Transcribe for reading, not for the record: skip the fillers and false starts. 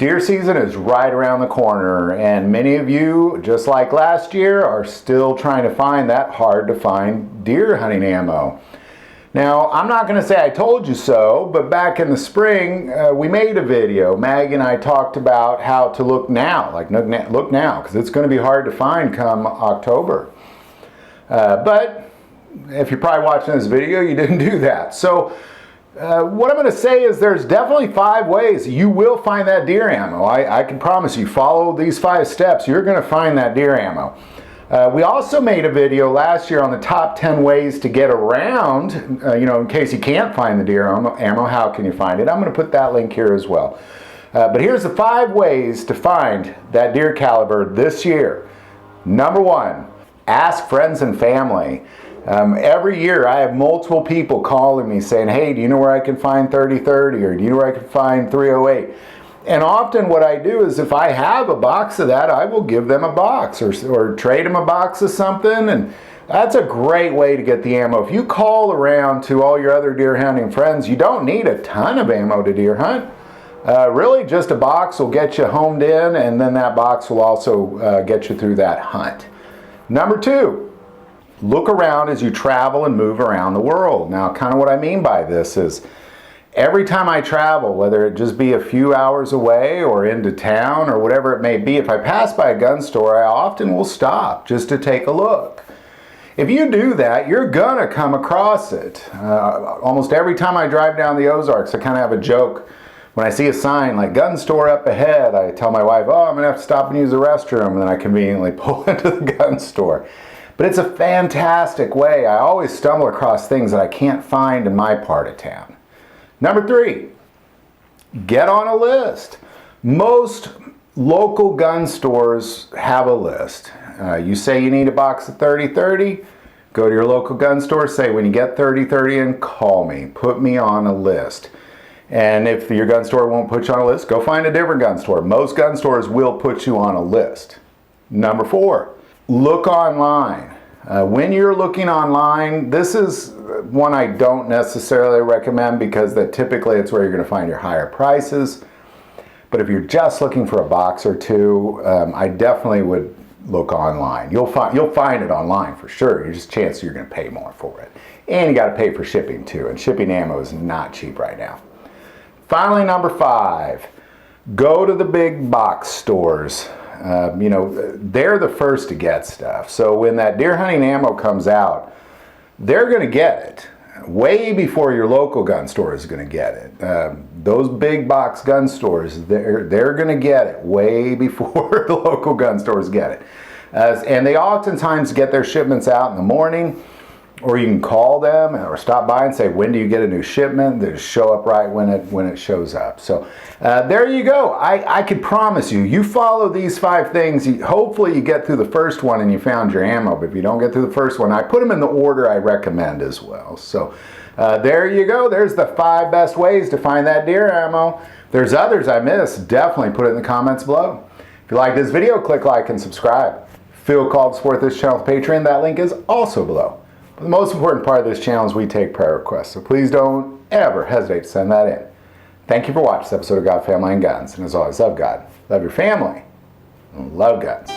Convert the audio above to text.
Deer season is right around the corner, and many of you, just like last year, are still trying to find that hard to find deer hunting ammo. Now, I'm not going to say I told you so, but back in the spring, we made a video. Maggie and I talked about how to look now, like look now, because it's going to be hard to find come October. But if you're probably watching this video, you didn't do that. So what I'm going to say is there's definitely 5 ways you will find that deer ammo. I can promise you, follow these 5 steps, you're going to find that deer ammo. We also made a video last year on the top 10 ways to get around, in case you can't find the deer ammo, how can you find it? I'm going to put that link here as well. But here's the 5 ways to find that deer caliber this year. Number 1, ask friends and family. Every year I have multiple people calling me saying, hey, do you know where I can find 30-30, or do you know where I can find 308? And often what I do is if I have a box of that, I will give them a box or trade them a box of something, and that's a great way to get the ammo. If you call around to all your other deer hunting friends, you don't need a ton of ammo to deer hunt. Really just a box will get you homed in, and then that box will also get you through that hunt. Number 2. Look around as you travel and move around the world. Now, kind of what I mean by this is every time I travel, whether it just be a few hours away or into town or whatever it may be, if I pass by a gun store, I often will stop just to take a look. If you do that, you're gonna come across it. Almost every time I drive down the Ozarks, I kind of have a joke. When I see a sign like gun store up ahead, I tell my wife, oh, I'm gonna have to stop and use the restroom, and then I conveniently pull into the gun store. But it's a fantastic way. I always stumble across things that I can't find in my part of town. Number 3, get on a list. Most local gun stores have a list. You say you need a box of 30-30, go to your local gun store, say when you get 30-30 in, call me, put me on a list. And if your gun store won't put you on a list, go find a different gun store. Most gun stores will put you on a list. Number 4, look online. When you're looking online, this is one I don't necessarily recommend because typically it's where you're going to find your higher prices. But if you're just looking for a box or two, I definitely would look online. You'll find it online for sure. There's just a chance you're going to pay more for it. And you got to pay for shipping too, and shipping ammo is not cheap right now. Finally, number 5, go to the big box stores. They're the first to get stuff. So when that deer hunting ammo comes out, they're going to get it way before your local gun store is going to get it. Those big box gun stores, they're going to get it way before the local gun stores get it. And they oftentimes get their shipments out in the morning, or you can call them or stop by and say, when do you get a new shipment? They just show up right when it shows up. So there you go. I could promise you follow these 5 things. Hopefully you get through the first one and you found your ammo. But if you don't get through the first one, I put them in the order I recommend as well. So there you go. There's the 5 best ways to find that deer ammo. If there's others I missed, definitely put it in the comments below. If you like this video, click like and subscribe. Feel called to support this channel with Patreon. That link is also below. The most important part of this channel is we take prayer requests, so please don't ever hesitate to send that in. Thank you for watching this episode of God, Family, and Guns. And as always, love God, love your family, and love guns.